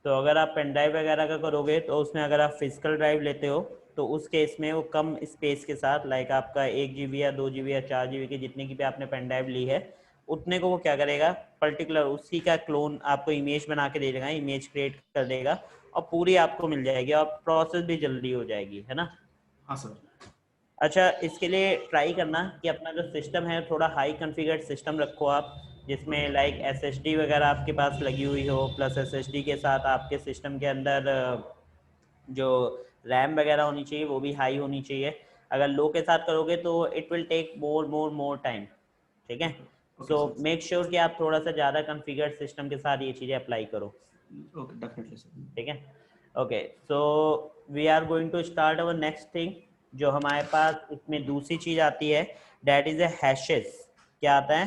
तो अगर आप पेन ड्राइव वगैरह का करोगे तो उसमें अगर आप फिजिकल ड्राइव लेते हो तो उस केस में वो कम स्पेस के साथ, लाइक आपका 1 GB या 2 GB या 4 GB की जितने की भी आपने पेन ड्राइव ली है, उतने को वो क्या करेगा, पर्टिकुलर उसी का क्लोन आपको इमेज बना के दे देगा, इमेज क्रिएट कर देगा और पूरी आपको मिल जाएगी और प्रोसेस भी जल्दी हो जाएगी, है ना। हाँ सर। अच्छा, इसके लिए ट्राई करना कि अपना जो सिस्टम है थोड़ा हाई कॉन्फ़िगर्ड सिस्टम रखो आप, जिसमें लाइक एसएसडी वगैरह आपके पास लगी हुई हो, प्लस एसएसडी के साथ आपके सिस्टम के अंदर जो रैम वगैरह होनी चाहिए वो भी हाई होनी चाहिए। अगर लो के साथ करोगे तो it will take more time, ठीक है। Okay so sir. Make sure कि आप थोड़ा सा ज़्यादा कॉन्फ़िगर्ड सिस्टम के साथ ये चीज़ें अप्लाई करो, ओके डेफिनेटली सर। ठीक है। Okay, so we are going to start our next thing. जो हमारे पास इसमें दूसरी चीज़ आती है डैट इज़ ए हैशेस। क्या आता है?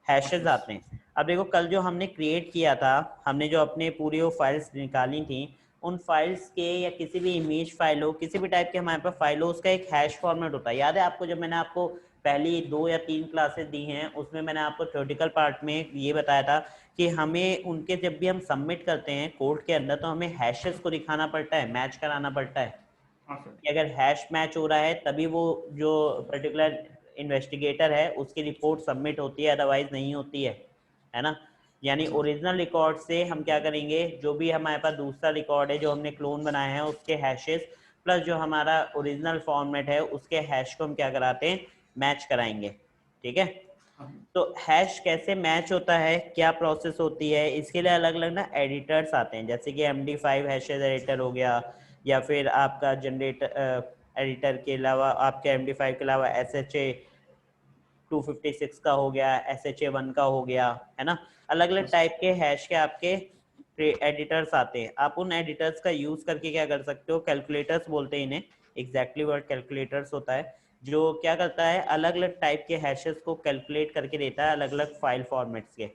हैशेस आते हैं। अब देखो, कल जो हमने क्रिएट किया था, हमने जो अपने पूरी वो फाइल्स निकाली थी, उन फाइल्स के या किसी भी इमेज फाइल हो, किसी भी टाइप के हमारे पास फाइल हो, उसका एक हैश फॉर्मेट होता है। याद है आपको, जब मैंने आपको पहली 2 या 3 क्लासेस दी हैं उसमें मैंने आपको थ्योरेटिकल पार्ट में ये बताया था कि हमें उनके जब भी हम सबमिट करते हैं कोड के अंदर तो हमें हैशेस को दिखाना पड़ता है, मैच कराना पड़ता है हाँ सर। कि अगर हैश मैच हो रहा है तभी वो जो पर्टिकुलर इन्वेस्टिगेटर है उसकी रिपोर्ट सबमिट होती है, अदरवाइज नहीं होती है ना। यानी अच्छा अच्छा। ओरिजिनल रिकॉर्ड से हम क्या करेंगे, जो भी हमारे पास दूसरा रिकॉर्ड है जो हमने क्लोन बनाया है उसके हैशेस प्लस जो हमारा ओरिजिनल फॉर्मेट है उसके हैश को हम क्या कराते हैं, मैच कराएंगे, ठीक है। हाँ तो हैश कैसे मैच होता है, क्या प्रोसेस होती है, इसके लिए अलग अलग ना एडिटर्स आते हैं, जैसे कि MD5 हैशेस एडिटर हो गया, या फिर आपका जनरेटर एडिटर के अलावा आपके MD5 के अलावा SHA-256 का हो गया, SHA-1 का हो गया, है ना। अलग अलग टाइप के हैश के आपके एडिटर्स आते हैं। आप उन एडिटर्स का यूज करके क्या कर सकते हो, कैलकुलेटर्स बोलते हैं इन्हें, एग्जैक्टली वर्ड कैलकुलेटर्स होता है, जो क्या करता है अलग अलग टाइप के हैशेस को कैलकुलेट करके देता है अलग अलग फाइल फॉर्मेट्स के,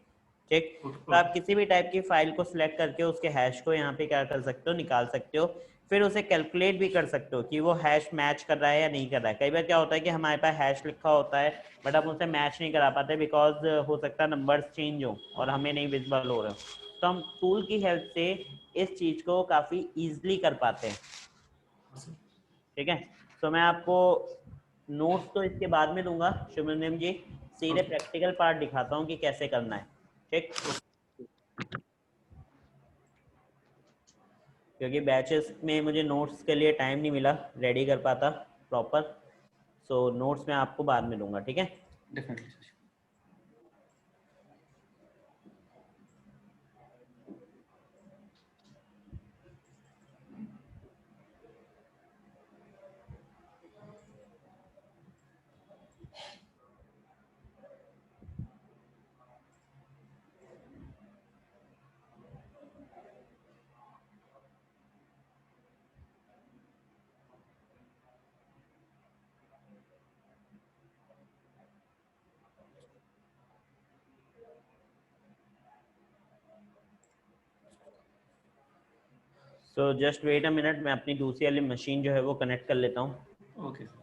ठीक। ओके तो आप ओके। किसी भी टाइप की फाइल को सिलेक्ट करके उसके हैश को यहाँ पे क्या कर सकते हो, निकाल सकते हो। फिर उसे कैलकुलेट भी कर सकते हो कि वो हैश मैच कर रहा है या नहीं कर रहा है। कई बार क्या होता है कि हमारे पास हैश लिखा होता है बट हम उसे मैच नहीं करा पाते बिकॉज हो सकता है नंबर्स चेंज हो और हमें नहीं विजिबल हो रहे हो। तो हम टूल की हेल्प से इस चीज़ को काफ़ी ईजिली कर पाते हैं, हाँ सर। ठीक है। तो मैं आपको नोट्स तो इसके बाद में दूंगा शुभनंदन जी, सीधे ओके प्रैक्टिकल पार्ट दिखाता हूँ कि कैसे करना है, ठीक। क्योंकि बैचेस में मुझे नोट्स के लिए टाइम नहीं मिला रेडी कर पाता प्रॉपर, सो नोट्स मैं आपको बाद में दूंगा, ठीक है। Definitely sir. So just wait a minute, मैं अपनी दूसरी वाली मशीन जो है वो कनेक्ट कर लेता हूँ। Okay sir.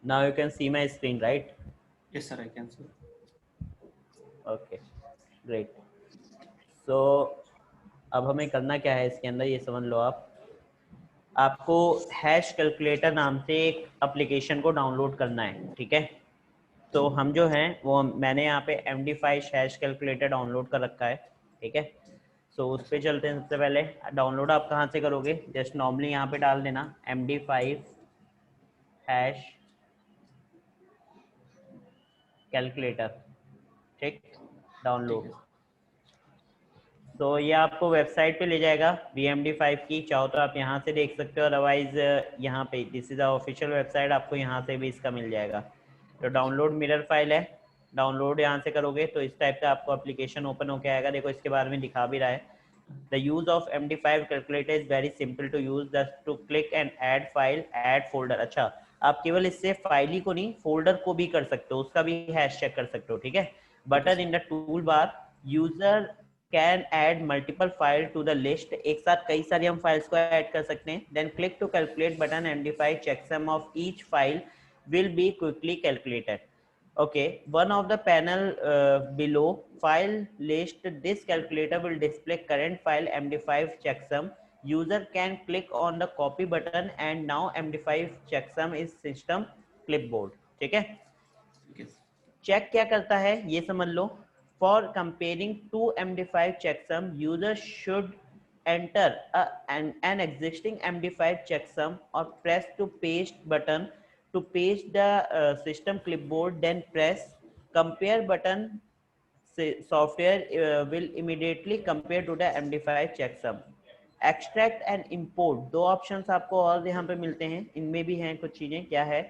Now you can see my screen, right? Yes, sir, I can see. Okay, great. So अब हमें करना क्या है इसके अंदर, ये समझ लो आप। आपको हैश कैलकुलेटर नाम से एक एप्लीकेशन को डाउनलोड करना है, ठीक है। तो हम जो हैं वो मैंने यहाँ पे MD5 हैश कैलकुलेटर डाउनलोड कर रखा है, ठीक है। सो उस पर चलते हैं। सबसे पहले डाउनलोड आप कहाँ से करोगे, जस्ट नॉर्मली यहाँ पे डाल देना MD5 हैश कैलकुलेटर, ठीक, ठीक डाउनलोड। है। तो ये आपको वेबसाइट पे ले जाएगा VMD5 की, चाहो तो आप यहाँ से देख सकते हो, अदरवाइज यहाँ पे दिस इज ऑफिशियल वेबसाइट, आपको यहाँ से भी इसका मिल जाएगा। तो डाउनलोड मिरर फाइल है, डाउनलोड यहाँ से करोगे तो इस टाइप का आपको एप्लीकेशन ओपन होकर आएगा। देखो इसके बारे में दिखा भी रहा है, the use of MD5 calculator is very simple to use, just to click and add file add folder. अच्छा, आप केवल इससे फाइल ही को नहीं, फोल्डर को भी कर सकते हो, उसका भी हैश चेक कर सकते हो, ठीक है। Button in the toolbar, user can add multiple file to the list, एक साथ कई सारी हम फाइल्स को ऐड कर सकते हैं। Then click to calculate button, MD5 checksum of each file will be quickly calculated. Okay, one of the panel below file list, this calculator will display current file MD5 checksum. User can click on the copy button and now MD5 checksum is system clipboard, ठीक है। ठीक है। Check क्या करता है ये समझ लो। For comparing to MD5 checksum, user should enter an existing MD5 checksum or press to paste button to paste the system clipboard, then press compare button. Software will immediately compare to the MD5 checksum. Extract and import, दो options आपको और यहाँ पे मिलते हैं, इनमें भी हैं कुछ चीजें। क्या है,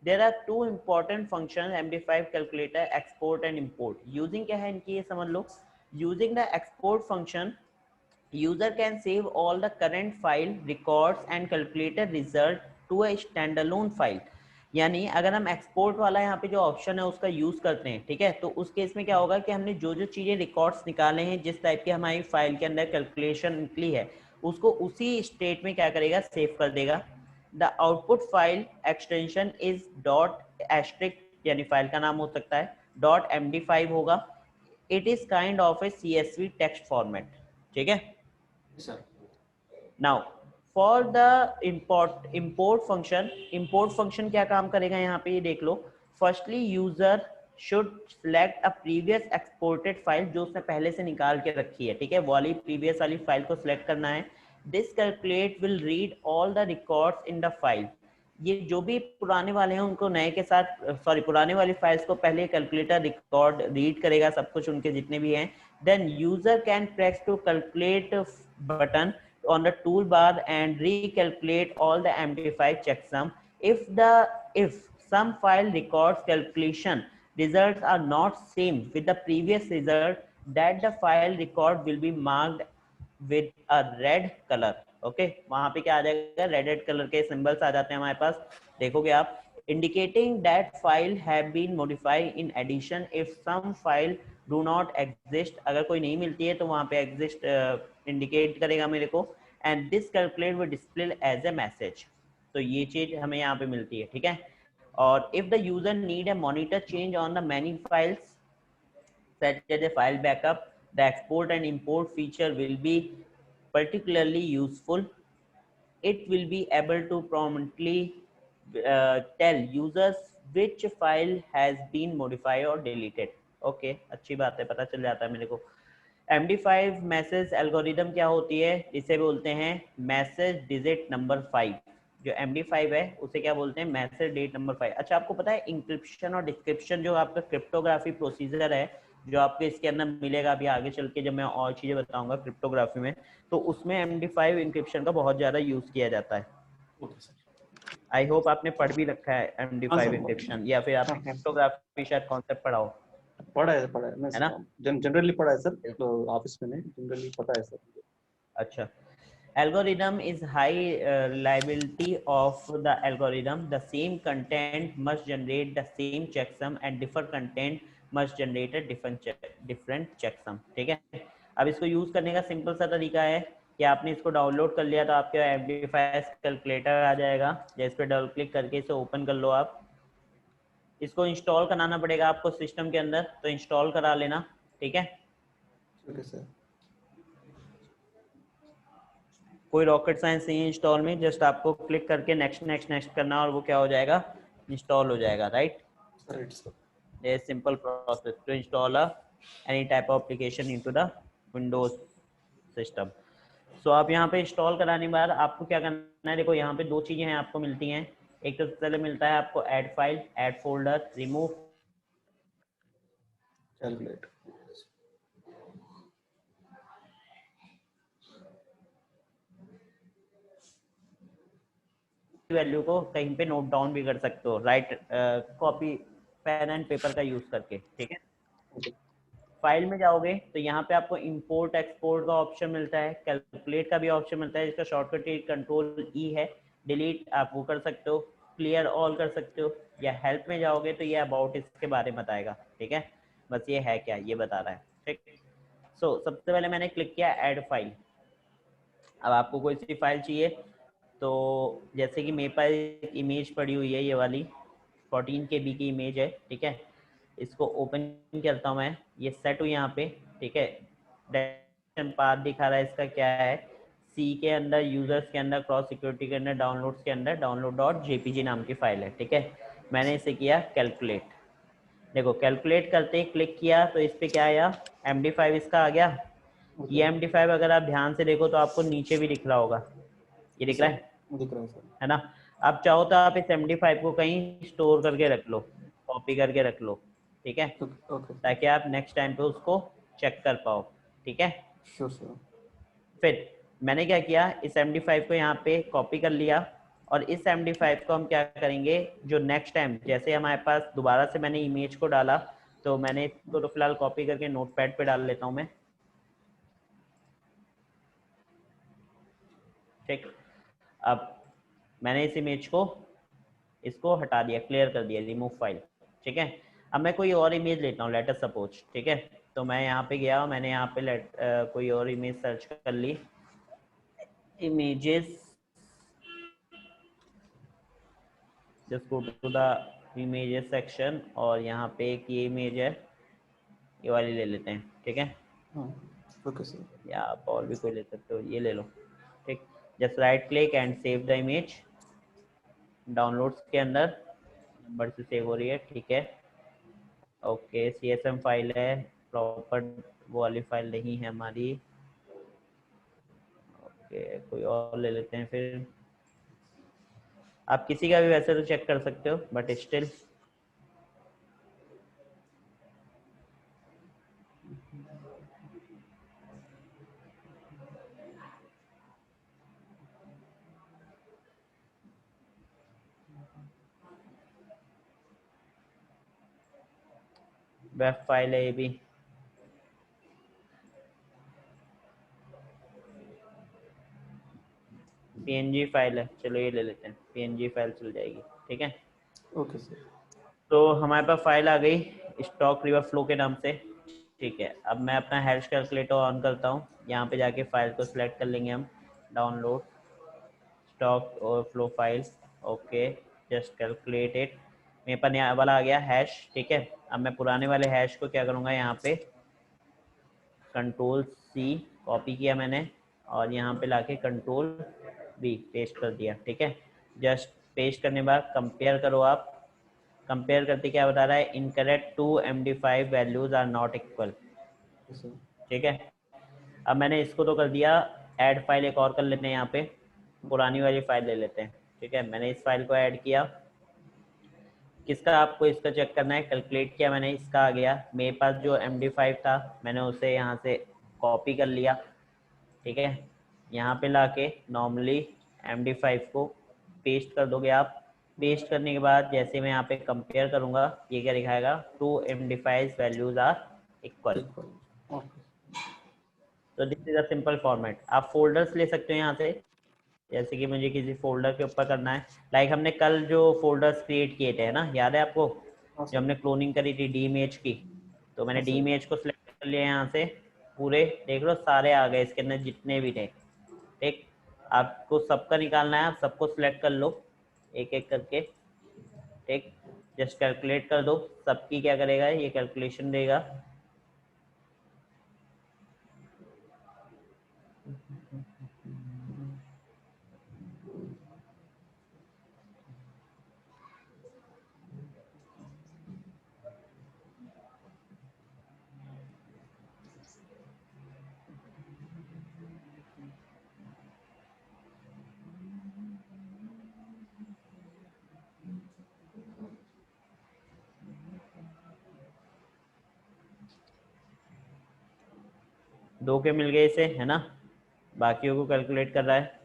there are two important function MD5 calculator, export and import. Using क्या है इनकी, ये समझ लो। Using the export function, user can save all the current file records and calculator result to a standalone file। यानी अगर हम एक्सपोर्ट वाला यहाँ पे जो ऑप्शन है उसका यूज करते हैं, ठीक है, तो उस केस में क्या होगा कि हमने जो जो चीजें रिकॉर्ड्स निकाले हैं, जिस टाइप की हमारी फाइल के अंदर कैलकुलेशन निकली है, उसको उसी स्टेट में क्या करेगा, सेव कर देगा। The output file extension is dot asterisk, यानी फाइल का नाम हो सकता है .MD5 होगा। It is kind of a CSV text format, ठीक है। Sir Now for the import function क्या काम करेगा यहाँ पे, ये देख लो। Firstly user should select a previous exported file, जो उसने पहले से निकाल के रखी है, ठीक है, वो वाली previous वाली फाइल को select करना है। This calculate will read all the records in the file। ये जो भी पुराने वाले हैं उनको नए के साथ, सॉरी, पुराने वाली फाइल्स को पहले कैलकुलेटर रिकॉर्ड रीड करेगा, सब कुछ उनके जितने भी हैं। Then user can press to calculate button on the toolbar and recalculate all the MD5 checksum. If some file records calculation results are not same with the previous result, that the file record will be marked with a red color। Okay, वहां पे क्या आ जाएगा, red colour के symbols आ जाते हैं हमारे पास, देखोगे आप। indicating that file have been modified in addition if some file do not exist, अगर कोई नहीं मिलती है तो वहां पे exist इंडिकेट करेगा मेरे को। And this calculate will display as a message, तो ये चीज हमें यहाँ पे मिलती है, ठीक है। और if the user need A monitor change on the many files such as a file backup, the export and import feature will be particularly useful. It will be able to promptly tell users which file has been modified or deleted। okay, अच्छी बात है, पता चल जाता है मेरे को। MD5 message algorithm क्या होती है, इसे बोलते हैं मैसेज डिजिट नंबर 5। जो MD5 है उसे क्या बोलते हैं, मैसेज डिजिट नंबर 5। अच्छा, आपको पता है इंक्रिप्शन और डिस्क्रिप्शन जो आपका क्रिप्टोग्राफी प्रोसीजर है, जो आपको इसके अंदर मिलेगा अभी आगे चल के जब मैं और चीजें बताऊंगा क्रिप्टोग्राफी में, तो उसमें MD5 इंक्रिप्शन का बहुत ज्यादा यूज किया जाता है। Okay sir. आई होप आपने पढ़ भी रखा है MD5 इंक्रिप्शन, या फिर आपने क्रिप्टोग्राफी शायद कॉन्सेप्ट पढ़ा हो। पढ़ा है मैं, है ना, जनरली पढ़ा है सर, तो ऑफिस में नहीं, जनरली पता है सर। अच्छा, algorithm is high reliability of the algorithm, the same content must generate the same checksum and different content must generate a different checksum, ठीक है। अब इसको यूज करने का सिंपल सा तरीका है कि आपने इसको डाउनलोड कर लिया तो आपके MD5 कैलकुलेटर आ जाएगा, जैसे पे डबल क्लिक करके इसे ओपन कर लो आप। इसको इंस्टॉल कराना पड़ेगा आपको सिस्टम के अंदर, तो इंस्टॉल करा लेना, ठीक है। Okay sir. कोई रॉकेट साइंस नहीं है इंस्टॉल में, जस्ट आपको क्लिक करके नेक्स्ट नेक्स्ट नेक्स्ट करना और वो क्या हो जाएगा, इंस्टॉल हो जाएगा, right. Right sir. A simple process to install any type of application into the Windows system. So आप यहाँ पे इंस्टॉल कराने के बाद आपको क्या करना है, देखो यहाँ पे दो चीजें हैं आपको मिलती हैं। एक तो पहले मिलता है आपको add file, add folder, remove calculate. Value को कहीं पे नोट डाउन भी कर सकते हो, right, copy pen and paper का यूज करके, ठीक है। ओके। फाइल में जाओगे तो यहाँ पे आपको इंपोर्ट एक्सपोर्ट का ऑप्शन मिलता है, कैलकुलेट का भी ऑप्शन मिलता है, इसका शॉर्टकट कंट्रोल ई है। डिलीट आप वो कर सकते हो, क्लियर ऑल कर सकते हो, या हेल्प में जाओगे तो ये अबाउट इसके बारे में बताएगा, ठीक है। बस ये है क्या, ये बता रहा है, ठीक। सो सबसे पहले मैंने क्लिक किया ऐड फाइल। अब आपको कोई सी फाइल चाहिए, तो जैसे कि मेरे पास एक इमेज पड़ी हुई है, ये वाली 14 KB की इमेज है, ठीक है। इसको ओपन करता हूँ मैं, ये सेट हुई यहाँ पे, ठीक है। डेस्टिनेशन पाथ दिखा रहा है, इसका क्या है, सी के अंदर, यूजर्स के अंदर, क्रॉस सिक्योरिटी के अंदर, डाउनलोड्स के अंदर download.jpg नाम की फाइल है, ठीक है। मैंने इसे किया कैलकुलेट। देखो कैलकुलेट करते ही क्लिक किया तो इस पे क्या आया, MD5 इसका आ गया। ये MD5 अगर आप ध्यान से देखो तो आपको नीचे भी दिख रहा होगा, ये दिख रहा दिख रहा है सर। है ना। आप चाहो तो आप इस MD5 को कहीं स्टोर करके रख लो, कॉपी करके रख लो, ठीक है, ओके सर। ताकि आप नेक्स्ट टाइम पे उसको चेक कर पाओ, ठीक है। Sure sir. फिर मैंने क्या किया, इस MD5 को यहाँ पे कॉपी कर लिया, और इस MD5 को हम क्या करेंगे, जो नेक्स्ट टाइम जैसे हमारे पास दोबारा से मैंने इमेज को डाला, तो मैंने इसको तो फिलहाल कॉपी करके नोटपैड पे डाल लेता हूँ मैं, ठीक। अब मैंने इस इमेज को, इसको हटा दिया, क्लियर कर दिया, रिमूव फाइल, ठीक है। अब मैं कोई और इमेज लेता हूँ, लेट अस सपोज, ठीक है। तो मैं यहाँ पे गया, मैंने यहाँ पे कोई और इमेज सर्च कर ली, images, just go to the images section, और यहाँ पे एक ये इमेज है, ये वाली ले लेते हैं, ठीक है। Okay sir. या आप और भी कोई ले सकते हो, ये ले लो, ठीक। Just right click and save the image, downloads के अंदर नंबर से सेव हो रही है, ठीक है। ओके, CSM फाइल है, प्रॉपर वो वाली फाइल नहीं है हमारी। ओके, कोई और ले लेते हैं फिर, आप किसी का भी वैसे तो चेक कर सकते हो, बट स्टिल वेब फाइल है ये भी, PNG फाइल है, चलो ये ले लेते हैं, PNG फाइल चल जाएगी, ठीक है। Okay sir. तो हमारे पास फाइल आ गई स्टॉक रिवर फ्लो के नाम से, ठीक है। अब मैं अपना हैश कैलकुलेटर ऑन करता हूँ, यहाँ पे जाके फाइल को सिलेक्ट कर लेंगे हम, डाउनलोड स्टॉक और flow file, okay, just calculate it. मेरे पास यहाँ वाला आ गया हैश, ठीक है। अब मैं पुराने वाले हैश को क्या करूँगा, यहाँ पे Ctrl+C कॉपी किया मैंने, और यहाँ पे लाके Ctrl+V पेस्ट कर दिया, ठीक है। जस्ट पेस्ट करने के बाद कंपेयर करो आप, कंपेयर करते क्या बता रहा है, incorrect 2 MD5 values are not equal, ठीक है। अब मैंने इसको तो कर दिया, ऐड फाइल एक और कर लेते हैं, यहाँ पे पुरानी वाली फाइल ले लेते हैं, ठीक है। मैंने इस फाइल को ऐड किया, किसका आपको इसका चेक करना है, कैलकुलेट किया मैंने, इसका आ गया। मेरे पास जो MD5 था मैंने उसे यहाँ से कॉपी कर लिया, ठीक है। यहाँ पे लाके नॉर्मली MD5 को पेस्ट कर दोगे आप, पेस्ट करने के बाद जैसे मैं यहाँ पे कंपेयर करूँगा, ये क्या दिखाएगा, 2 MD5 वैल्यूज आर इक्वल। तो this is a simple format. आप फोल्डर्स ले सकते हो यहाँ से, जैसे कि मुझे किसी फोल्डर के ऊपर करना है, लाइक हमने कल जो फोल्डर्स क्रिएट किए थे ना, याद है आपको, जो हमने क्लोनिंग करी थी डी इमेज की, तो मैंने डी इमेज को सिलेक्ट कर लिया यहाँ से, पूरे देख लो सारे आ गए इसके अंदर जितने भी थे, ठीक। आपको सबका निकालना है, आप सबको सिलेक्ट कर लो एक एक करके, ठीक। जस्ट कैलकुलेट कर दो, सबकी क्या करेगा ये कैलकुलेशन देगा। दो के मिल गए इसे, है ना, बाकियों को कैलकुलेट कर रहा है।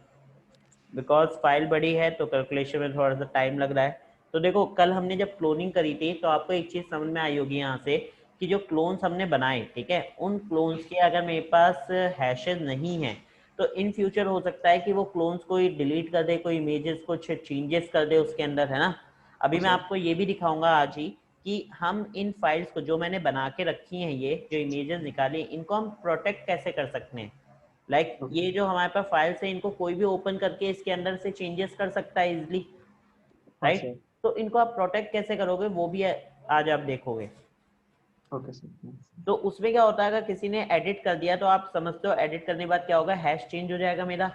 बिकॉज फाइल बड़ी है तो कैलकुलेशन में थोड़ा सा टाइम लग रहा है। तो देखो कल हमने जब क्लोनिंग करी थी तो आपको एक चीज़ समझ में आई होगी यहाँ से कि जो क्लोन्स हमने बनाए, ठीक है, उन क्लोन्स के अगर मेरे पास हैशेज नहीं है तो इन फ्यूचर हो सकता है कि वो क्लोन्स कोई डिलीट कर दे, कोई इमेजेस कुछ चेंजेस कर दे उसके अंदर, है ना। अभी मैं आपको ये भी दिखाऊंगा आज ही कि हम इन फाइल्स को जो मैंने बना के रखी हैं, ये जो इमेजेस निकाली, इनको हम प्रोटेक्ट कैसे कर सकते हैं। लाइक ये जो हमारे पास फाइल्स है इनको कोई भी ओपन करके इसके अंदर से चेंजेस कर सकता है इजिली, हाँ राइट। सर। तो इनको आप प्रोटेक्ट कैसे करोगे वो भी आज आप देखोगे। Okay sir. तो उसमें क्या होता है, अगर किसी ने एडिट कर दिया तो आप समझते हो एडिट करने के बाद क्या होगा, हैश चेंज हो जाएगा मेरा,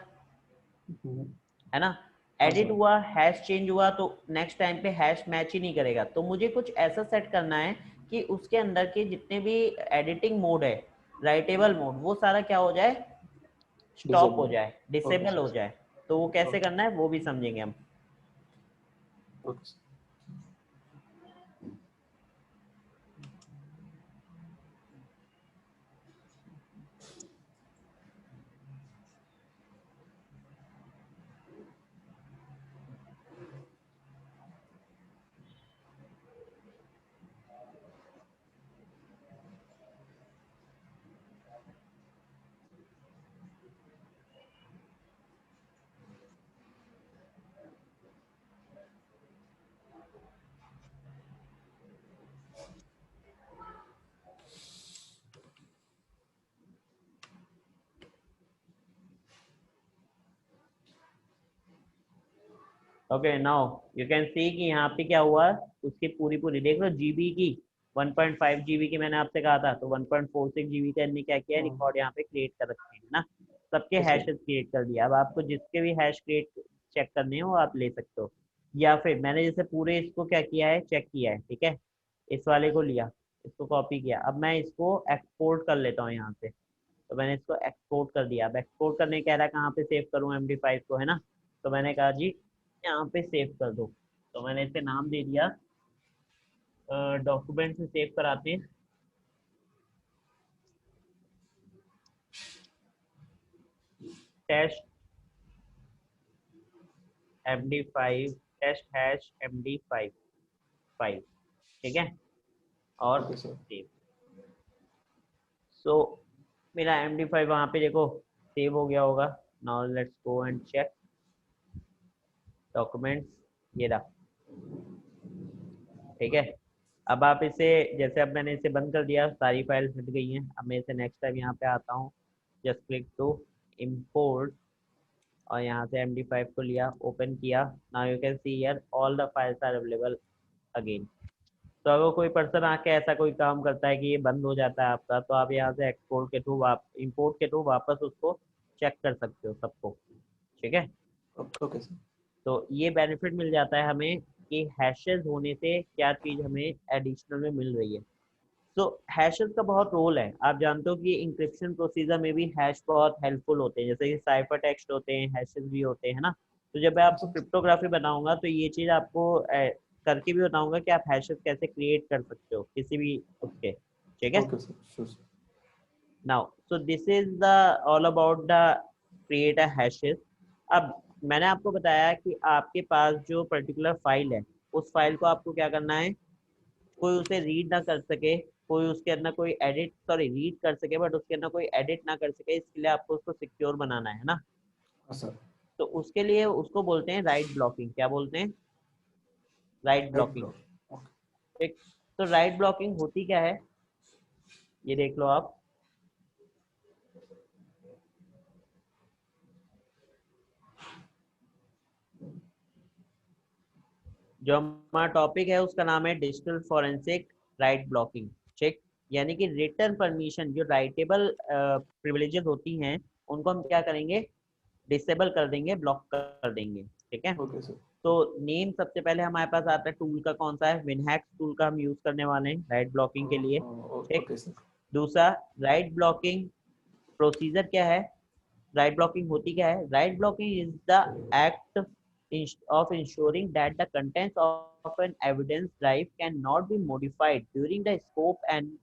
है ना। हाँ एडिट सर। हुआ, हैश चेंज हुआ तो नेक्स्ट टाइम पे हैश मैच ही नहीं करेगा। तो मुझे कुछ ऐसा सेट करना है कि उसके अंदर के जितने भी एडिटिंग मोड है, राइटेबल मोड, वो सारा क्या हो जाए, स्टॉप हो डिसेबल। जाए, ओके डिसेबल हो सर। जाए। तो वो कैसे ओके। करना है वो भी समझेंगे हम। Okay sir. Okay now you can सी कि यहाँ पे क्या हुआ, उसकी पूरी पूरी देख लो जीबी की, 1.5 जीबी की मैंने आपसे कहा था, तो 1.46 जीबी का इनने क्या किया, हाँ। रिकॉर्ड यहाँ पे क्रिएट कर रखे हैं ना, सबके यस सर। हैशेस क्रिएट कर दिया। अब आपको जिसके भी हैश क्रिएट चेक करने हो वो आप ले सकते हो, या फिर मैंने जैसे पूरे इसको क्या किया है, चेक किया है, ठीक है, इस वाले को लिया, इसको कॉपी किया, अब मैं इसको एक्सपोर्ट कर लेता हूँ यहाँ से। तो मैंने इसको एक्सपोर्ट कर दिया। अब एक्सपोर्ट करने कह रहा है कहाँ पे सेव करूँ MD5 को, है ना। तो मैंने कहा जी यहाँ पे सेव कर दो। तो मैंने इसे नाम दे दिया, डॉक्यूमेंट से सेव कराते हैं, test MD5, test hash MD5 file, ठीक है, और ओके सर। सेव। सो मेरा MD5 वहाँ पे देखो सेव हो गया होगा। Now let's go and check documents, ये रहा, ठीक है। अब आप इसे, जैसे अब मैंने इसे बंद कर दिया, सारी फाइल्स हट गई हैं। अब मैं इसे नेक्स्ट टाइम यहाँ पे आता हूँ, जस्ट क्लिक टू इम्पोर्ट, और यहाँ से MD5 को लिया, ओपन किया। Now you can see here all the files are available again. तो अगर कोई पर्सन आके ऐसा कोई काम करता है कि ये बंद हो जाता है आपका, तो आप यहाँ से एक्सपोर्ट के थ्रू, इम्पोर्ट के थ्रू वापस उसको चेक कर सकते हो सबको, ठीक है। Okay sir. तो ये बेनिफिट मिल जाता है हमें कि हैशेस होने से क्या चीज़ हमें एडिशनल में मिल रही है। तो हैशेस का बहुत रोल है, आप जानते हो कि इंक्रिप्शन प्रोसीजर में भी हैश बहुत हेल्पफुल होते हैं, जैसे कि साइफर टेक्स्ट होते हैं, हैशेस भी होते हैं, है ना। तो जब मैं हाँ आपको सर। क्रिप्टोग्राफी बनाऊंगा तो ये चीज़ आपको करके भी बताऊंगा कि आप हैशेस कैसे क्रिएट कर सकते हो किसी भी उसके, ठीक है। Okay sir. Sure sir. Now so this is the all about the create a hashes. अब मैंने आपको बताया कि आपके पास जो पर्टिकुलर फाइल है, उस फाइल को आपको क्या करना है, कोई उसे रीड ना कर सके, कोई उसके अंदर कोई एडिट, सॉरी रीड कर सके बट उसके अंदर कोई एडिट ना कर सके, इसके लिए आपको उसको सिक्योर बनाना है ना। हाँ सर। तो उसके लिए उसको बोलते हैं राइट ब्लॉकिंग। क्या बोलते हैं, right right blocking, block. Okay. ठीक। तो राइट ब्लॉकिंग होती क्या है, ये देख लो आप। जो हमारा टॉपिक है उसका नाम है डिजिटल फॉरेंसिक राइट ब्लॉकिंग। ठीक, यानी कि रिटर्न परमिशन जो राइटेबल प्रिविलेजेस होती हैं उनको हम क्या करेंगे, डिसेबल कर देंगे, ब्लॉक कर देंगे। ठीक है, ओके सर। तो नेम सबसे पहले हमारे पास आता है टूल का, कौन सा है, विनहैक्स टूल का हम यूज करने वाले हैं राइट ब्लॉकिंग के लिए। ठीक, ओके सर। दूसरा राइट ब्लॉकिंग प्रोसीजर क्या है, राइट ब्लॉकिंग होती क्या है, right blocking is the act of ensuring that the contents of an evidence drive cannot be modified during the scope and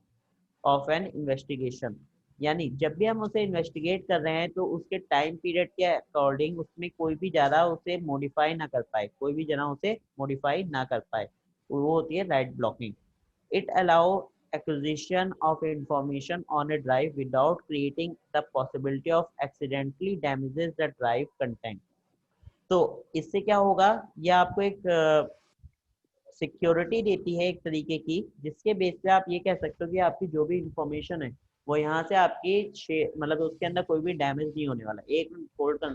of an investigation। यानी जब भी हम उसे इन्वेस्टिगेट कर रहे हैं तो उसके टाइम पीरियड के अकॉर्डिंग उसमें कोई भी ज़्यादा उसे मॉडिफाई ना कर पाए, कोई भी जना उसे मॉडिफाई ना कर पाए, वो होती है right blocking. It allow acquisition of information on a drive without creating the possibility of accidentally damages the drive content। तो इससे क्या होगा, ये आपको एक सिक्योरिटी देती है एक तरीके की, जिसके बेस पे आप ये कह सकते हो कि आपकी जो भी इंफॉर्मेशन है वो यहाँ से आपकी मतलब उसके अंदर कोई भी डैमेज नहीं होने वाला। एक मिनट होल्ड कर।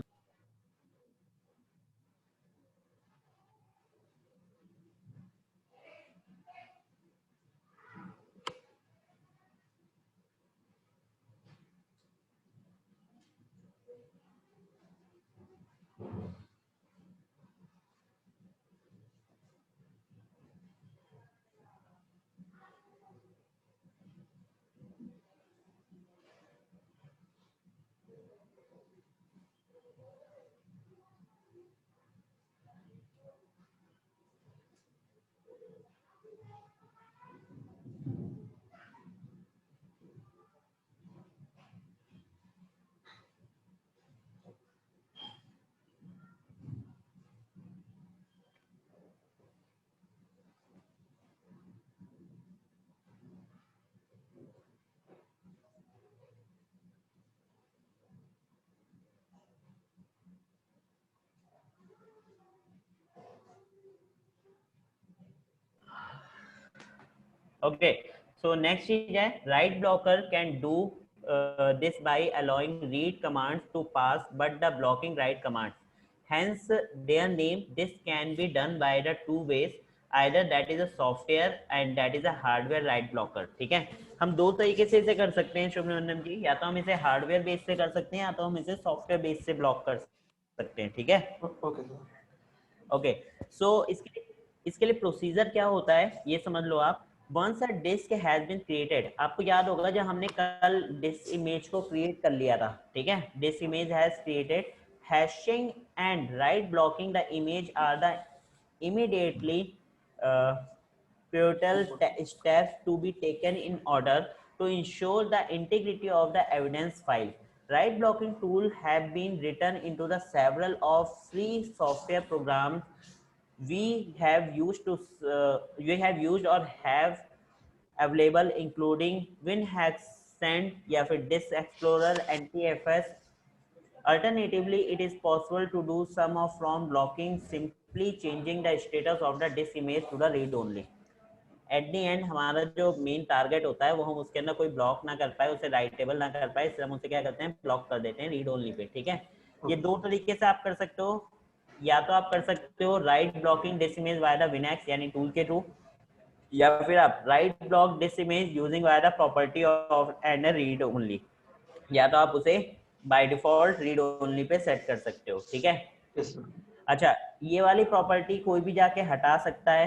ओके, सो नेक्स्ट चीज है right blocker can do this by allowing read commands to pass but the blocking write commands, hence their name। This can be done by the two ways, either that is a software and that is a hardware write blocker। ठीक है, हम दो तरीके से इसे कर सकते हैं शुभनंदन जी, या तो हम इसे हार्डवेयर बेस से कर सकते हैं या तो हम इसे सॉफ्टवेयर बेस से ब्लॉक कर सकते हैं। ठीक है, ओके सर। ओके, सो इसके लिए प्रोसीजर क्या होता है ये समझ लो आप। Once a disk has been created, आपको याद होगा जब हमने कल डिस्क इमेज को क्रिएट कर लिया था। ठीक है, disk image has created, hashing and write blocking the image are the immediately pivotal steps to be taken in order to ensure the integrity of the evidence file। Right blocking tool have been written into the several of free software programs we have used or have available, including WinHackSend या फिर Disk Explorer, NTFS। Alternatively, it is possible to do some of from blocking simply changing the status of the disk image to the read only। At the and हमारा जो main target होता है वो हम उसके अंदर कोई ब्लॉक ना कर पाए, उसे राइटेबल ना कर पाए, इसलिए हम उसे क्या करते हैं, ब्लॉक कर देते हैं रीड ओनली पे। ठीक है, ये दो तरीके से आप कर सकते हो, या तो आप कर सकते हो right blocking this image via the विनएक्स यानी टूल के थ्रू, या फिर आप right block this image using via the property of and read only, या तो आप उसे बाय डिफॉल्ट रीड ओनली पे सेट कर सकते हो। ठीक है, यस सर। अच्छा, ये वाली प्रॉपर्टी कोई भी जाके हटा सकता है,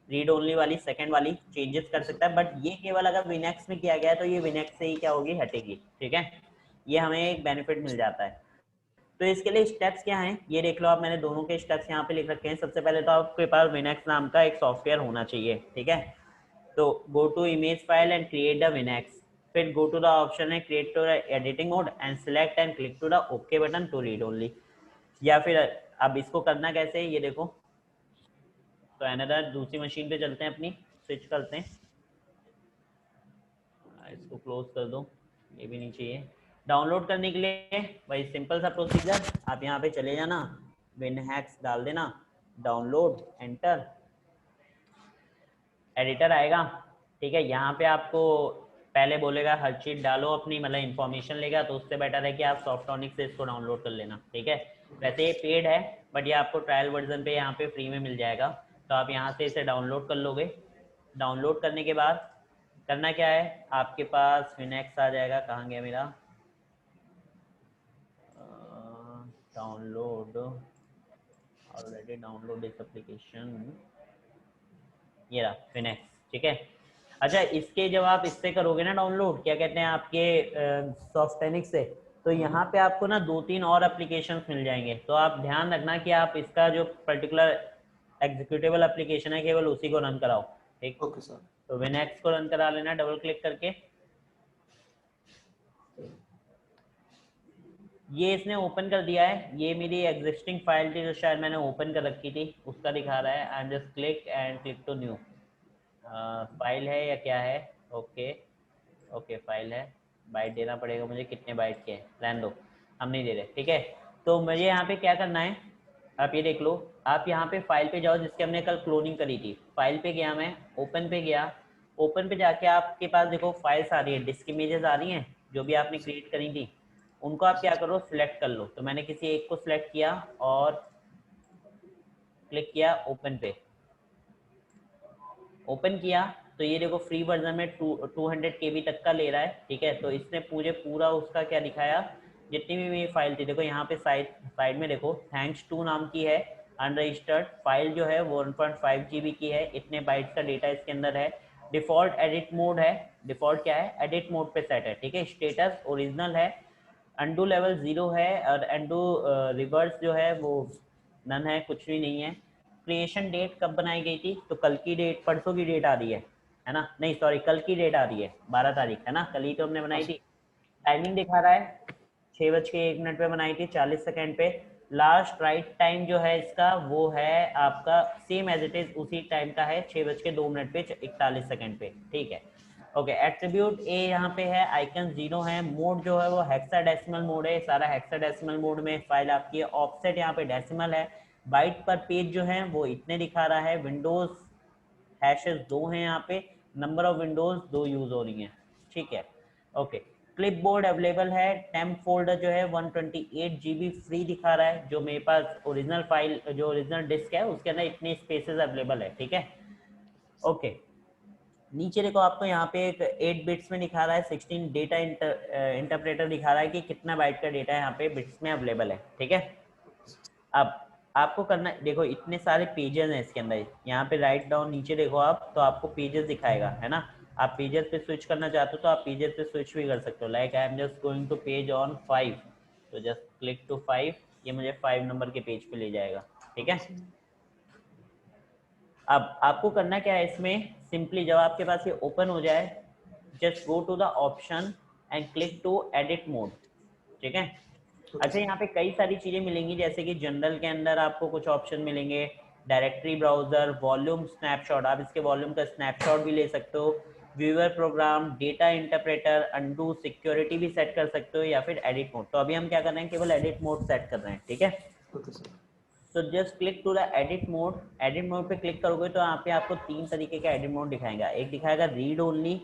रीड ओनली वाली सेकंड वाली चेंजेस कर सकता है, बट ये केवल अगर विनेक्स में किया गया है तो ये विनेक्स से ही क्या होगी, हटेगी। ठीक है, ये हमें एक बेनिफिट मिल जाता है। तो इसके लिए स्टेप्स क्या हैं ये देख लो आप, मैंने दोनों के स्टेप्स यहाँ पे लिख रखे हैं। सबसे पहले तो आपके पास विनेक्स नाम का एक सॉफ्टवेयर होना चाहिए। ठीक है, तो go to image file and create the विनेक्स, फिर गो टू द ऑप्शन है create to the editing mode and select and click to the okay button to read only. या फिर अब इसको करना कैसे है ये देखो, तो अनदर दूसरी मशीन पे चलते हैं, अपनी स्विच करते हैं, इसको क्लोज कर दो, ये भी नहीं चाहिए। डाउनलोड करने के लिए वही सिंपल सा प्रोसीजर, आप यहाँ पे चले जाना, विनहैक्स डाल देना, डाउनलोड, एंटर, एडिटर आएगा। ठीक है, यहाँ पे आपको पहले बोलेगा हर चीज डालो अपनी, मतलब इन्फॉर्मेशन लेगा, तो उससे बेटर है कि आप सॉफ्टॉनिक से इसको डाउनलोड कर लेना। ठीक है, वैसे ये पेड है बट ये आपको ट्रायल वर्जन पे यहाँ पे फ्री में मिल जाएगा, तो आप यहाँ से इसे डाउनलोड कर लोगे। डाउनलोड करने के बाद करना क्या है, आपके पास फिनेक्स आ जाएगा। कहाँ गया मेरा download, already download this application, ये रहा फिनेक्स, ठीक है। अच्छा, इसके जब आप इससे करोगे ना डाउनलोड, क्या कहते हैं आपके सॉफ्टेनिक से, तो यहाँ पे आपको ना 2-3 और एप्लीकेशंस मिल जाएंगे। तो आप ध्यान रखना कि आप इसका जो पर्टिकुलर एग्जीक्यूटेबल एप्लीकेशन है केवल उसी को रन कराओ, ठीक। Okay sir. तो विनेक्स को रन करा लेना डबल क्लिक करके। ये इसने ओपन कर दिया है, ये मेरी एग्जिस्टिंग फाइल थी जो शायद मैंने ओपन कर रखी थी, उसका दिखा रहा है। I am just click and click to new. File है या क्या है, ओके ओके फाइल है। बाइट देना पड़ेगा मुझे, कितने बाइट के हैं, रहने दो, हम नहीं दे रहे, ठीक है। तो मुझे यहाँ पे क्या करना है, आप ये देख लो। आप यहाँ पे फाइल पे जाओ जिसकी हमने कल क्लोनिंग करी थी। फाइल पे गया मैं, ओपन पे गया। ओपन पे जाके आपके पास देखो फाइल्स आ रही है, डिस्क इमेजेस आ रही हैं जो भी आपने क्रिएट करी थी, उनको आप क्या करो सिलेक्ट कर लो। तो मैंने किसी एक को सिलेक्ट किया और क्लिक किया ओपन पे। ओपन किया तो ये देखो फ्री वर्जन में 200 KB तक का ले रहा है, ठीक है। तो इसने पूरा उसका क्या दिखाया, जितनी भी मेरी फाइल थी, देखो यहाँ पे साइड में देखो थैंक्स टू नाम की है, अनरजिस्टर्ड फाइल जो है वो 1.5 GB की है, इतने बाइट्स का डेटा इसके अंदर है। डिफॉल्ट एडिट मोड है, डिफॉल्ट क्या है, एडिट मोड पे सेट है, ठीक है। स्टेटस ओरिजिनल है, अंडू लेवल 0 है, और अंडू रिवर्स जो है वो नन है, कुछ भी नहीं है। क्रिएशन डेट कब बनाई गई थी, तो कल की डेट, परसों की डेट आ रही है ना, नहीं सॉरी कल की डेट आ रही है, 12 तारीख है ना, कल ही तो हमने बनाई थी। टाइमिंग दिखा रहा है 6:01 पे बनाई थी, 40 सेकेंड पे। लास्ट राइट टाइम जो है इसका वो है आपका सेम एज इट इज उसी टाइम का है, 6:02 पे 41 सेकेंड पे, ठीक है। ओके, एट्रीब्यूट ए यहाँ पे है, आइकन 0 है, मोड जो है वो हेक्साडेसिमल मोड है, सारा हेक्साडेसिमल मोड में फाइल आपकी है। ऑफसेट यहाँ पे डेसिमल है। बाइट पर पेज जो है वो इतने दिखा रहा है। विंडोज हैशेस 2 हैं यहाँ पे, नंबर ऑफ विंडोज 2 यूज हो रही हैं, ठीक है। ओके, क्लिपबोर्ड अवेलेबल है। टेम्प फोल्डर जो है 128 GB फ्री दिखा रहा है, जो मेरे पास ओरिजिनल फाइल जो ओरिजिनल डिस्क है उसके अंदर इतने स्पेसेस अवेलेबल है, ठीक है। ओके, नीचे देखो आपको यहाँ पे एक 8 बिट्स में दिखा रहा है, 16 डेटा इंटरप्रेटर दिखा रहा है कि कितना बाइट का डेटा यहाँ पे बिट्स में अवेलेबल है, ठीक है। अब आपको करना, देखो इतने सारे पेजेस हैं इसके अंदर, यहाँ पे राइट डाउन नीचे देखो आप, तो आपको पेजेस दिखाएगा, है ना। आप पेजेस पे स्विच करना चाहते हो तो आप पेजेस पे स्विच भी कर सकते हो। Like I am just going to page on 5, तो जस्ट क्लिक टू 5, ये मुझे 5 नंबर के पेज पे ले जाएगा, ठीक है। अब आपको करना क्या है इसमें, सिंपली जब आपके पास ये ओपन हो जाए, just go to the option and click to edit mode, ठीक है। अच्छा, यहाँ पे कई सारी चीजें मिलेंगी, जैसे कि जनरल के अंदर आपको कुछ ऑप्शन मिलेंगे, डायरेक्टरी ब्राउजर, वॉल्यूम स्नैपशॉट, आप इसके वॉल्यूम का स्नैपशॉट भी ले सकते हो, viewer program, data interpreter, undo, security भी सेट कर सकते हो, या फिर एडिट मोड। तो अभी हम क्या कर रहे हैं, केवल एडिट मोड सेट कर रहे हैं, ठीक है। तो just click to the edit mode. Edit mode पे क्लिक करोगे तो यहाँ पे आपको 3 तरीके का एडिट मोड दिखाएगा। एक दिखाएगा रीड ओनली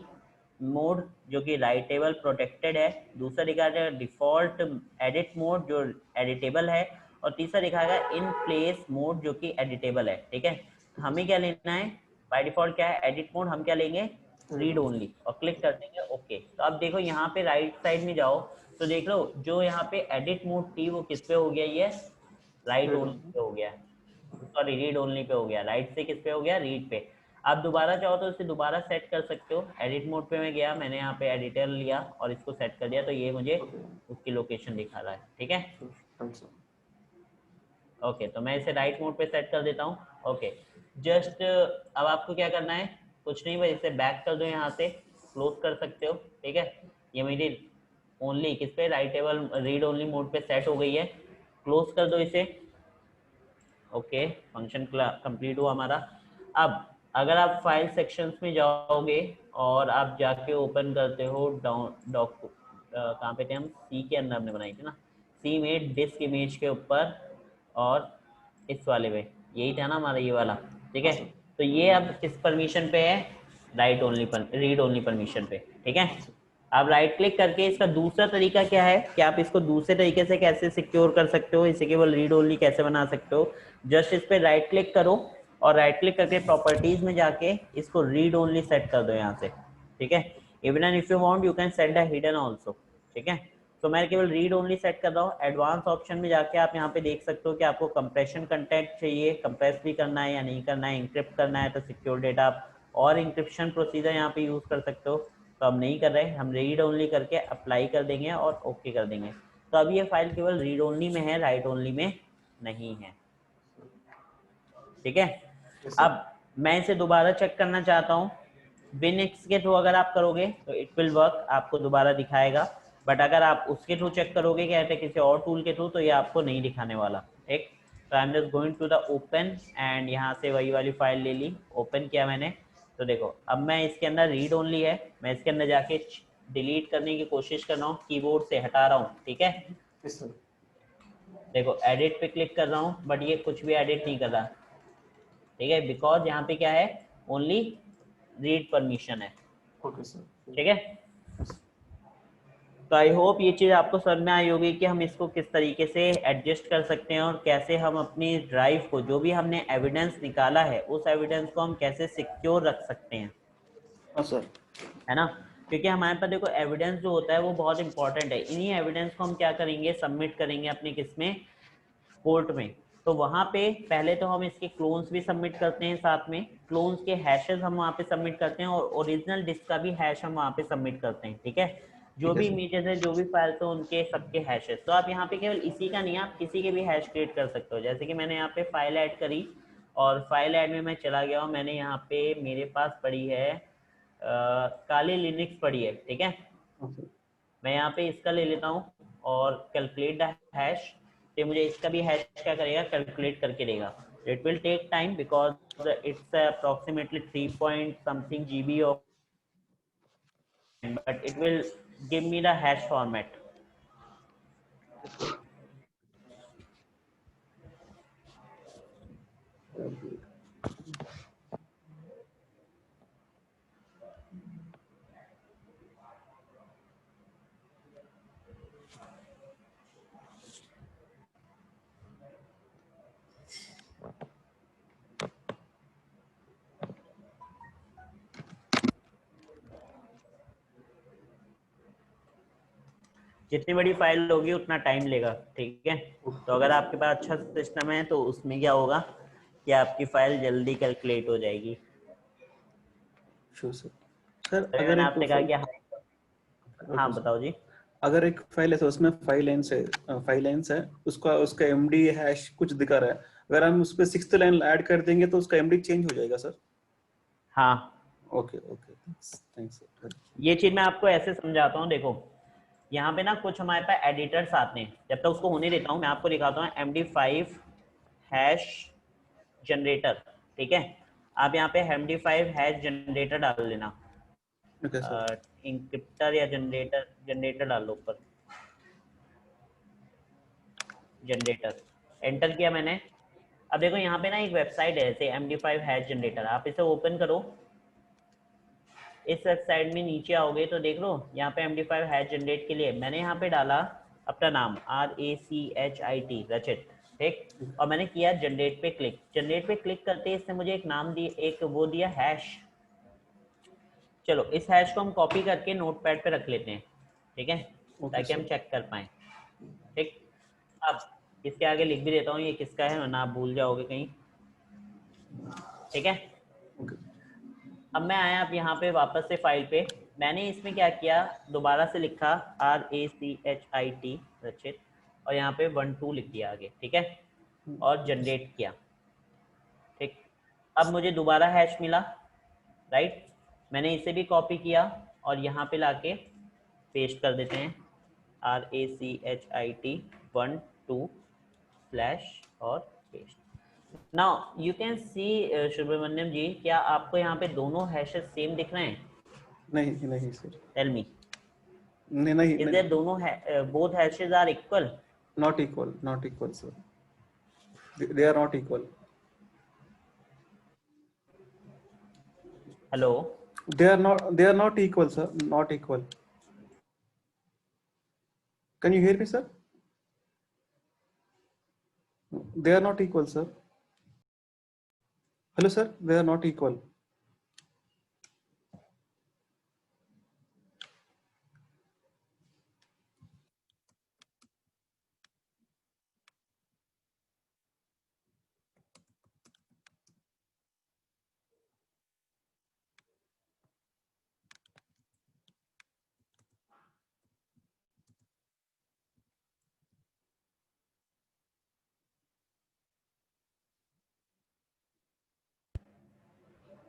मोड जो कि राइटेबल प्रोटेक्टेड है, दूसरा दिखाएगा डिफॉल्ट एडिट मोड जो एडिटेबल है, और तीसरा दिखाएगा इन प्लेस मोड जो कि एडिटेबल है, ठीक है। हमें क्या लेना है, बाय डिफॉल्ट क्या है एडिट मोड, हम क्या लेंगे रीड ओनली, और क्लिक कर देंगे ओके। तो अब देखो यहाँ पे राइट साइड में जाओ तो देख लो जो यहाँ पे एडिट मोड थी वो किस पे हो गया, ये राइट ओनली पे हो गया, सॉरी रीड ओनली पे हो गया, राइट से किस पे हो गया, रीड पे। आप दोबारा चाहो तो इसे दोबारा सेट कर सकते हो। एडिट मोड पे मैं गया, मैंने यहाँ पे एडिटर लिया और इसको सेट कर दिया, तो ये मुझे उसकी लोकेशन दिखा रहा है, ठीक है। ओके, तो मैं इसे राइट मोड पे सेट कर देता हूँ। ओके, जस्ट अब आपको क्या करना है, कुछ नहीं, बस इसे बैक कर दो, यहाँ से क्लोज कर सकते हो, ठीक है। ये मेरी ओनली किस पे, राइटेबल रीड ओनली मोड पे सेट हो गई है, क्लोज कर दो इसे। ओके, फंक्शन कंप्लीट हुआ हमारा। अब अगर आप फाइल सेक्शंस में जाओगे और आप जाके ओपन करते हो कहाँ पे थे हम, सी के अंदर हमने बनाई थी ना, सी में डिस्क इमेज के ऊपर, और इस वाले में यही था ना हमारा ये वाला, ठीक है। तो ये अब किस परमिशन पे है, राइट ओनली पर, रीड ओनली परमिशन पे, ठीक है। आप राइट क्लिक करके इसका दूसरा तरीका क्या है कि आप इसको दूसरे तरीके से कैसे सिक्योर कर सकते हो, इसे केवल रीड ओनली कैसे बना सकते हो, जस्ट इस पे राइट क्लिक करो और राइट क्लिक करके प्रॉपर्टीज में जाके इसको रीड ओनली सेट कर दो यहाँ से, ठीक है। Even and if you want you can set a hidden also, ठीक है। तो मैं केवल रीड ओनली सेट कर रहा हूँ। एडवांस ऑप्शन में जाके आप यहाँ पे देख सकते हो कि आपको कंप्रेशन कंटेंट चाहिए, कंप्रेस भी करना है या नहीं करना है, इंक्रिप्ट करना है तो सिक्योर डेटा आप और इंक्रिप्शन प्रोसीजर यहाँ पे यूज कर सकते हो। तो हम नहीं कर रहे, हम रीड ओनली करके अप्लाई कर देंगे और ओके कर देंगे। तो अब ये फाइल केवल रीड ओनली में है, राइट ओनली में नहीं है, ठीक है। अब मैं इसे दोबारा चेक करना चाहता हूँ। विनिक्स के थ्रू अगर आप करोगे तो इट विल वर्क, आपको दोबारा दिखाएगा। बट अगर आप उसके थ्रू चेक करोगे कहते हैं किसी और टूल के थ्रू, तो ये आपको नहीं दिखाने वाला, ठीक। तो I am just going to the open and यहाँ से वही वाली फाइल ले ली, ओपन किया मैंने। तो देखो अब मैं इसके अंदर रीड ओनली है, मैं इसके अंदर जाके डिलीट करने की कोशिश कर रहा हूँ, कीबोर्ड से हटा रहा हूँ, ठीक है। देखो एडिट पे क्लिक कर रहा हूँ बट ये कुछ भी एडिट नहीं कर रहा, ठीक है, बिकॉज यहाँ पे क्या है, ओनली रीड परमिशन है, ओके सर, ठीक है। तो आई होप ये चीज़ आपको समझ में आई होगी कि हम इसको किस तरीके से एडजस्ट कर सकते हैं और कैसे हम अपनी ड्राइव को, जो भी हमने एविडेंस निकाला है, उस एविडेंस को हम कैसे सिक्योर रख सकते हैं, हाँ सर, है ना। क्योंकि हमारे पास देखो एविडेंस जो होता है वो बहुत इंपॉर्टेंट है। इन्हीं एविडेंस को हम क्या करेंगे, सबमिट करेंगे अपने किसमें, कोर्ट में। तो वहाँ पे पहले तो हम इसके क्लोन्स भी सबमिट करते हैं, साथ में क्लोन्स के हैशेस हम वहाँ पे सबमिट करते हैं और ओरिजिनल डिस्क का भी हैश हम वहाँ पे सबमिट करते हैं, ठीक है। जो ठीक है भी सर। इमेजेस है, जो भी फाइल तो उनके सबके हैशेस। तो आप यहाँ पे केवल इसी का नहीं, आप किसी के भी हैश क्रिएट कर सकते हो। जैसे कि मैंने यहाँ पे फाइल ऐड करी और फाइल ऐड में मैं चला गया हूँ, मैंने यहाँ पे मेरे पास पड़ी है काली लिनक्स पड़ी है, ठीक है। मैं यहाँ पे इसका ले लेता हूँ और कैलकुलेट द हैश, तो मुझे इसका भी हैश क्या करेगा, कैलकुलेट करके देगा। It will take time because it's approximately 3 point something GB of, but it will give me the hash format. जितनी बड़ी फाइल होगी उतना टाइम लेगा, ठीक है। तो अगर आपके पास अच्छा सिस्टम है तो उसमें क्या होगा कि आपकी फाइल जल्दी कैलकुलेट हो जाएगी। Sure sir. सर तो अगर मैंने एक आपसे कहा फाइल, कि हाँ ओके सर, बताओ जी। अगर एक फाइल है तो उसमें फाइव लाइन्स है, उसका उसका एमडी हैश कुछ दिखा रहा है, अगर हम उस पर सिक्स्थ लाइन ऐड कर देंगे तो उसका एमडी चेंज हो जाएगा सर? हाँ, ओके ओके, थैंक्स सर। ये चीज मैं आपको ऐसे समझाता हूँ। देखो यहाँ पे ना कुछ हमारे पास एडिटर्स आते हैं, जब तक उसको होने देता हूँ मैं आपको दिखाता हूँ। MD5 हैश जनरेटर, ठीक है। आप यहाँ पे MD5 हैश जनरेटर डाल लेना, ओके सर। इंक्रिप्टर या जनरेटर, जनरेटर डाल लो ऊपर, जनरेटर, एंटर किया मैंने। अब देखो यहाँ पे ना एक वेबसाइट है ऐसे MD5 हैश जनरेटर, आप इसे ओपन करो। इस वेबसाइट में नीचे आओगे तो देख लो यहाँ पे MD5 हैश जनरेट के लिए मैंने यहाँ पे डाला अपना नाम RACHIT, रचित, ठीक। और मैंने किया जनरेट पे क्लिक। जनरेट पे क्लिक करते ही इसने मुझे एक नाम दिया, एक वो दिया हैश। चलो इस हैश को हम कॉपी करके नोटपैड पे रख लेते हैं, ठीक है, ओके ताकि हम सर। चेक कर पाए, ठीक। अब इसके आगे लिख भी देता हूँ ये किसका है, वरना आप भूल जाओगे कहीं, ठीक है। ओके अब मैं आया अब यहाँ पे वापस से फाइल पे, मैंने इसमें क्या किया, दोबारा से लिखा RACHIT, रचित, और यहाँ पे 1 2 लिख दिया आगे, ठीक है, और जनरेट किया, ठीक। अब मुझे दोबारा हैश मिला, राइट। मैंने इसे भी कॉपी किया और यहाँ पे लाके पेस्ट कर देते हैं, RACHIT 1 2 और पेस्ट। Now you can see Subramaniam ji, क्या आपको यहाँ पे दोनों हैशेस सेम दिख रहे हैं? नहीं नहीं सर, टेल मी, नहीं नहीं इज देयर नहीं, दोनों both hashes are equal? not equal sir, they are not equal, hello, they are not equal sir, not equal. Can you hear me sir? They are not equal sir. Hello, sir. They are not equal.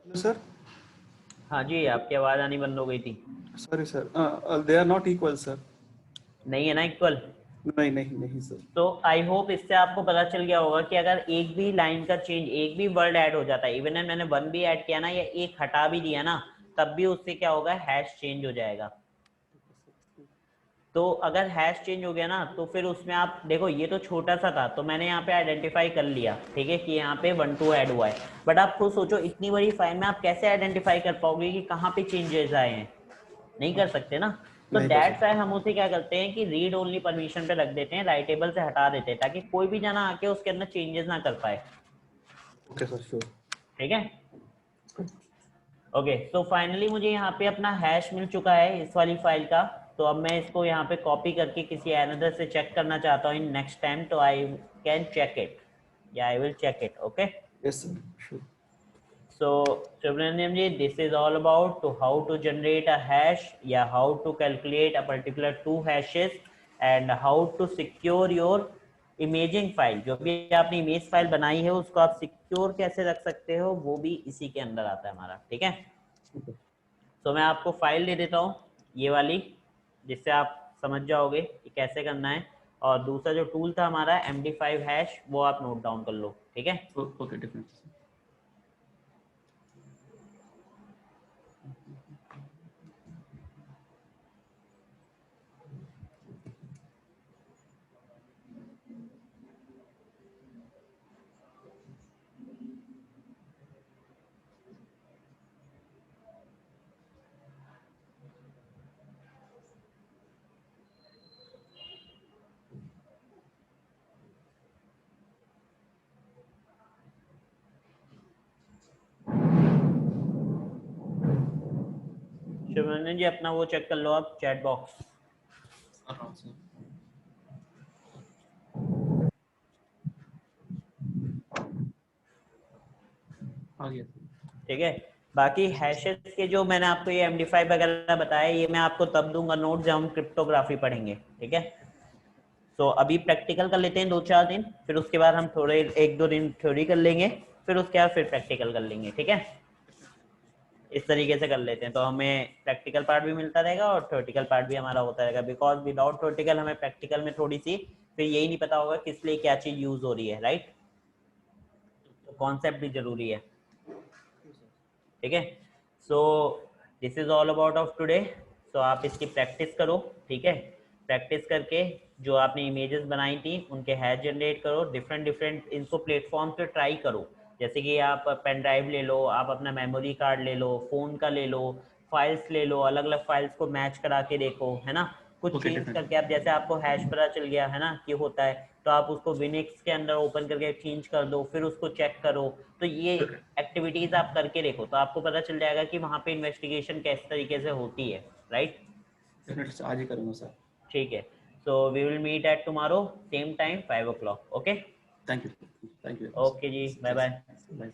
Hello, sir. हाँ जी, आपकी आवाज आनी बंद हो गई थी। Sorry, sir. They are not equal, sir. नहीं है ना इक्वल? नहीं नहीं नहीं सर। तो आई होप इससे आपको पता चल गया होगा कि अगर एक भी लाइन का चेंज, एक भी वर्ड ऐड हो जाता है, इवन मैंने वन भी ऐड किया ना या एक हटा भी दिया ना, तब भी उससे क्या होगा, हैश चेंज हो जाएगा। तो अगर हैश चेंज हो गया ना तो फिर उसमें आप देखो, ये तो छोटा सा था तो मैंने यहाँ पे आइडेंटिफाई कर लिया, ठीक है, कि यहाँ पे 1 2 ऐड हुआ है। बट आप खुद सोचो, इतनी बड़ी फाइल में आप कैसे आइडेंटिफाई कर पाओगे कि कहाँ पे चेंजेस आए हैं? नहीं कर सकते ना। तो नहीं कर दैट्स सकते। वाई हम उसे क्या करते हैं कि रीड ओनली परमिशन पे रख देते हैं, राइटेबल से हटा देते हैं, ताकि कोई भी जना आके उसके अंदर चेंजेस ना कर पाए। Okay sir, sure. ठीक है, ओके। सो फाइनली मुझे यहाँ पे अपना हैश मिल चुका है इस वाली फाइल का। तो अब मैं इसको यहाँ पे कॉपी करके किसी अनदर से चेक करना चाहता हूँ इन नेक्स्ट टाइम, तो आई कैन चेक इट या I will check it. Okay, yes sir, sure. so Subramaniam ji, this is all about to how to generate a hash या how to calculate a particular two hashes and how to secure your imaging file। जो भी आपने image file बनाई है उसको आप secure कैसे रख सकते हो, वो भी इसी के अंदर आता है हमारा। ठीक है, तो मैं आपको फाइल दे देता हूँ ये वाली, जिससे आप समझ जाओगे कि कैसे करना है। और दूसरा जो टूल था हमारा MD5 हैश, वो आप नोट डाउन कर लो। ठीक है, ओके, डेफिनेटली। शिवरंजन जी अपना वो चेक कर लो आप, चैट बॉक्स। ठीक है, बाकी हैशेस के जो मैंने आपको ये MD5 वगैरह बताया, ये मैं आपको तब दूंगा नोट जब हम क्रिप्टोग्राफी पढ़ेंगे। ठीक है, तो अभी प्रैक्टिकल कर लेते हैं 2 4 दिन, फिर उसके बाद हम थोड़े 1 2 दिन थ्योरी कर लेंगे, फिर उसके बाद फिर प्रैक्टिकल कर लेंगे। ठीक है, इस तरीके से कर लेते हैं, तो हमें प्रैक्टिकल पार्ट भी मिलता रहेगा और थ्योरेटिकल पार्ट भी हमारा होता रहेगा। बिकॉज विदाउट थ्योरेटिकल हमें प्रैक्टिकल में थोड़ी सी फिर यही नहीं पता होगा किस लिए क्या चीज़ यूज हो रही है, राइट। तो कॉन्सेप्ट भी जरूरी है। ठीक है, so this is all about of today. So आप इसकी प्रैक्टिस करो। ठीक है, प्रैक्टिस करके जो आपने इमेजेस बनाई थी उनके हैश जनरेट करो, डिफरेंट डिफरेंट इनको प्लेटफॉर्म पे ट्राई करो। जैसे कि आप पेन ड्राइव ले लो, आप अपना मेमोरी कार्ड ले लो, फ़ोन का ले लो, फाइल्स ले लो, अलग अलग फाइल्स को मैच करा के देखो, है ना। कुछ ओके, चेंज डेफिनेटली। करके आप, जैसे आपको हैश पता चल गया है ना कि होता है, तो आप उसको विनिक्स के अंदर ओपन करके चेंज कर दो, फिर उसको चेक करो। तो ये ओके, एक्टिविटीज़ आप करके देखो, तो आपको पता चल जाएगा कि वहाँ पे इन्वेस्टिगेशन किस तरीके से होती है, राइट। डेफिनेटली आज ही करूँगा सर। ठीक है, so we will meet at tomorrow same time 5 o'clock। Okay, thank you. Thank you. Okay ji, bye bye. Bye.